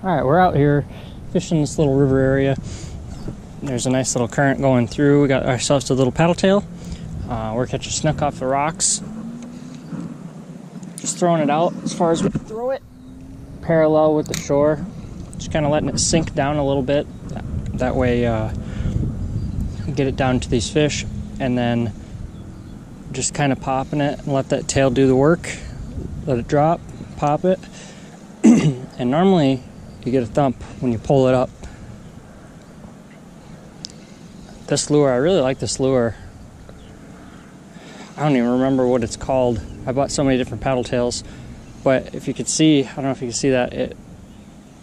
Alright, we're out here fishing this little river area. There's a nice little current going through. We got ourselves a little paddle tail. We're catching snook off the rocks. Just throwing it out as far as we can throw it. Parallel with the shore. Just kind of letting it sink down a little bit. That way get it down to these fish. And then just kind of popping it and let that tail do the work. Let it drop, pop it. And normally you get a thump when you pull it up. This lure, I really like this lure. I don't even remember what it's called. I bought so many different paddle tails, but if you could see, I don't know if you can see that, it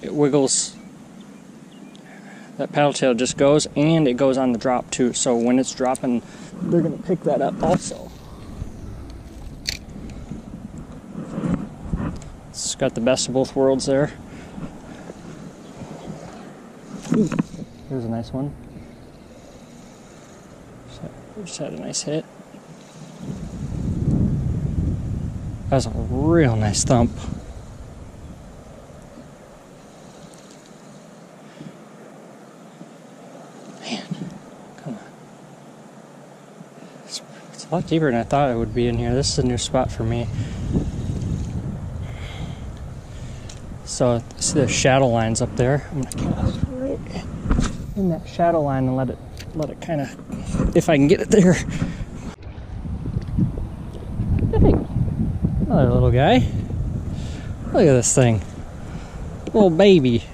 wiggles. That paddle tail just goes, and it goes on the drop too. So when it's dropping, they're gonna pick that up also. It's got the best of both worlds there. Ooh, here's a nice one. Just had a nice hit. That was a real nice thump. Man, come on. It's a lot deeper than I thought it would be in here. This is a new spot for me. So, see the shadow lines up there. I'm gonna cast right in that shadow line and let it kind of, if I can get it there. Hey, another little guy. Look at this thing. Little baby.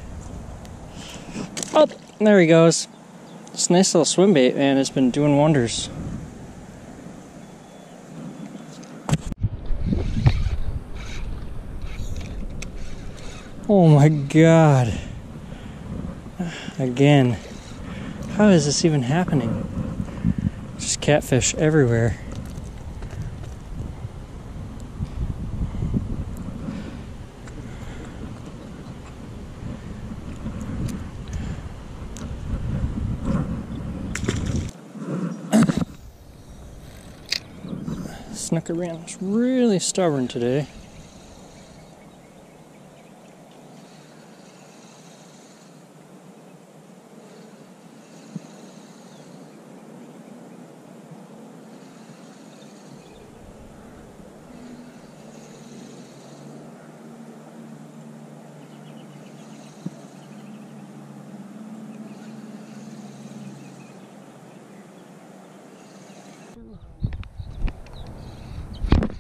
Oh, there he goes. This nice little swim bait, man, has been doing wonders. Oh my God. Again. How is this even happening? Just catfish everywhere. Snooker is really stubborn today.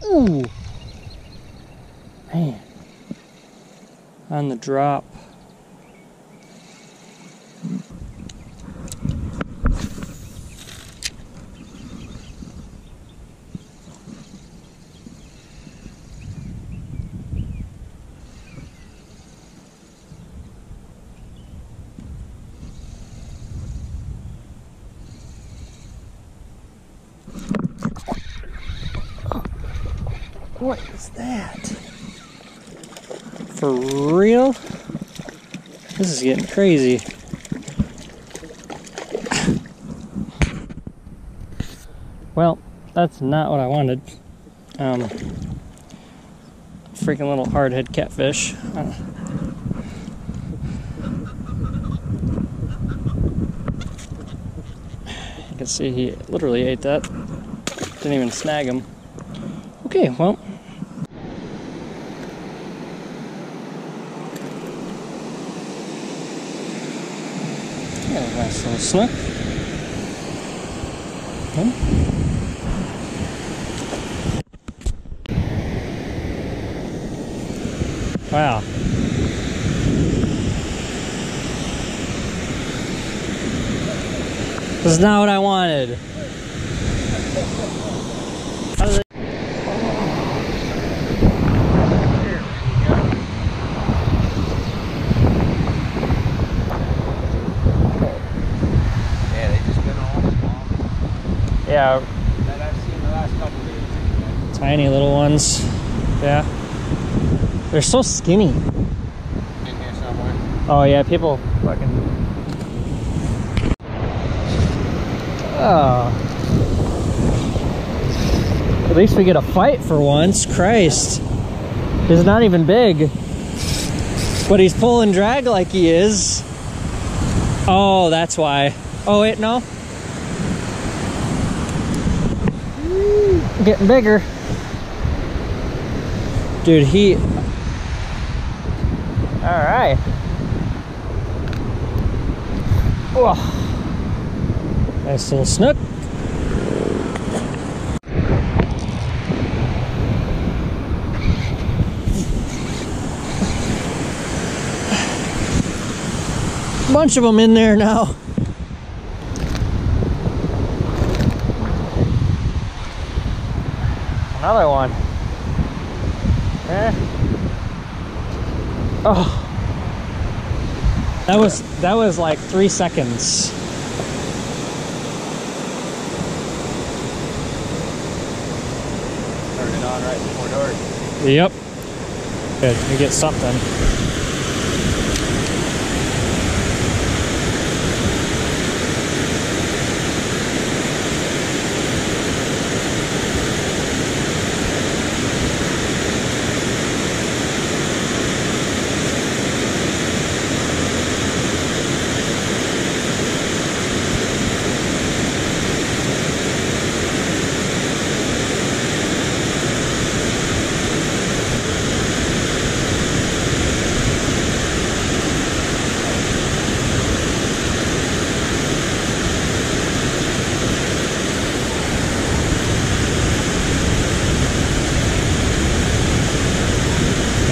Ooh, man, on the drop. What is that? For real? This is getting crazy. Well, that's not what I wanted. Freaking little hardhead catfish. You can see he literally ate that. Didn't even snag him. Okay, well. Yeah, nice little snook. Okay. Wow. This is not what I wanted. Yeah. That I've seen the last couple days. Tiny little ones. Yeah. They're so skinny. In here somewhere. Oh yeah, people fucking. Oh. At least we get a fight for once. Christ. It's not even big. But he's pulling drag like he is. Oh, that's why. Oh, wait, no. Getting bigger. Dude, he... Alright. Oh. Nice little snook. Bunch of them in there now. Another one. Oh, that was like 3 seconds. Turn it on right before dark. Yep. Good. We get something.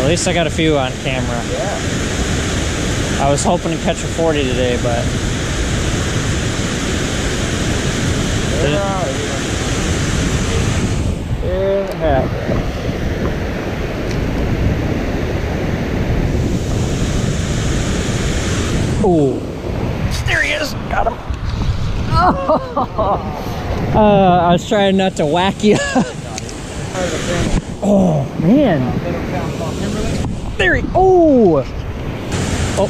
At least I got a few on camera. Yeah. I was hoping to catch a 40 today, but They're out of here. it happened. Oh, there he is! Got him. Oh. I was trying not to whack you. Oh man! There he. Oh. Oh.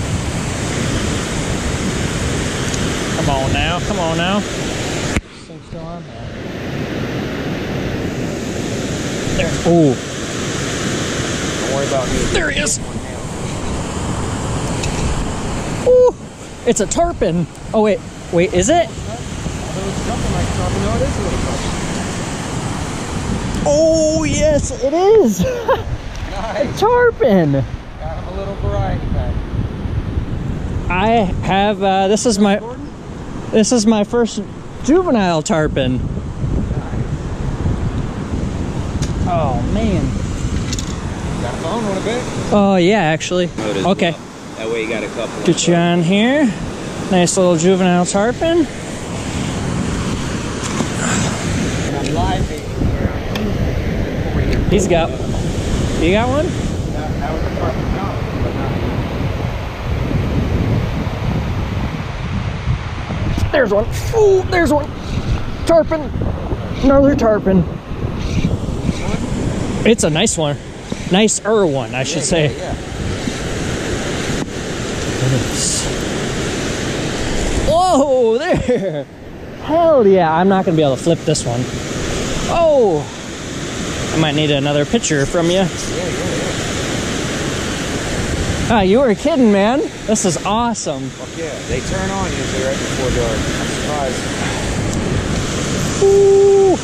Come on now! Come on now! Thing's still on there. There. Oh. Don't worry about me. There he is. Ooh, it's a tarpon. Oh wait, wait, is it? There was something like something. No, it is a little tarpon. Oh yes, it is. Nice. A tarpon. Got him a little variety pack. I have. This is my first juvenile tarpon. Oh man. Got a phone on a bit? Oh yeah, actually. Okay. Well. That way you got a couple. Get you on here. Nice little juvenile tarpon. I'm live baiting here. He's got. You got one? That was a tarpon. No, but not. There's one. Oh, there's one. Tarpon. Another tarpon. It's a nice one. Nicer one, I should say. Yeah. Whoa, there. Hell yeah. I'm not going to be able to flip this one. Oh. I might need another picture from you. Ah, you were kidding, man. This is awesome. Fuck yeah. They turn on usually right before dark. I'm surprised. Ooh.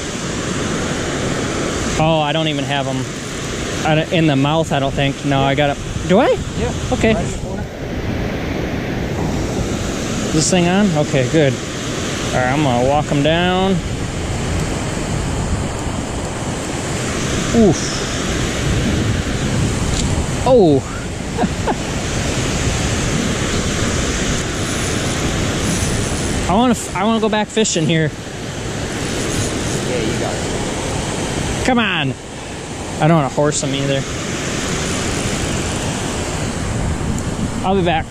Oh, I don't even have them in the mouth, I don't think. No, I got it. Do I? Yeah. Okay. Right in the corner. Is this thing on? Okay, good. All right, I'm gonna walk them down. Oof. Oh. I want to go back fishing here. Yeah, you got it. Come on. I don't want to horse them either. I'll be back.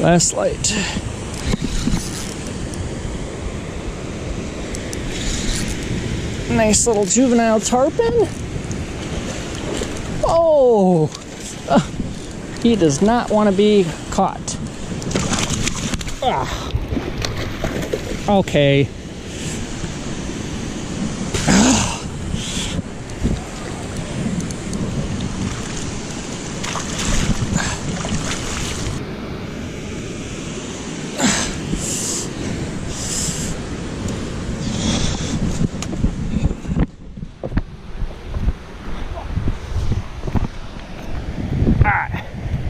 Last light. Nice little juvenile tarpon. Oh, he does not want to be caught. Ah. Okay.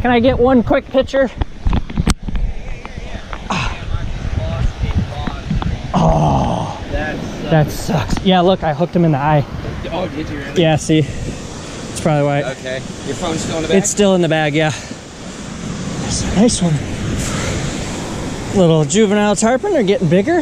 Can I get one quick picture? Oh, that sucks. Yeah, look, I hooked him in the eye. Oh, did you really? Yeah, see? That's probably why. Okay. Your phone's still in the bag? It's still in the bag, yeah. That's a nice one. Little juvenile tarpon are getting bigger.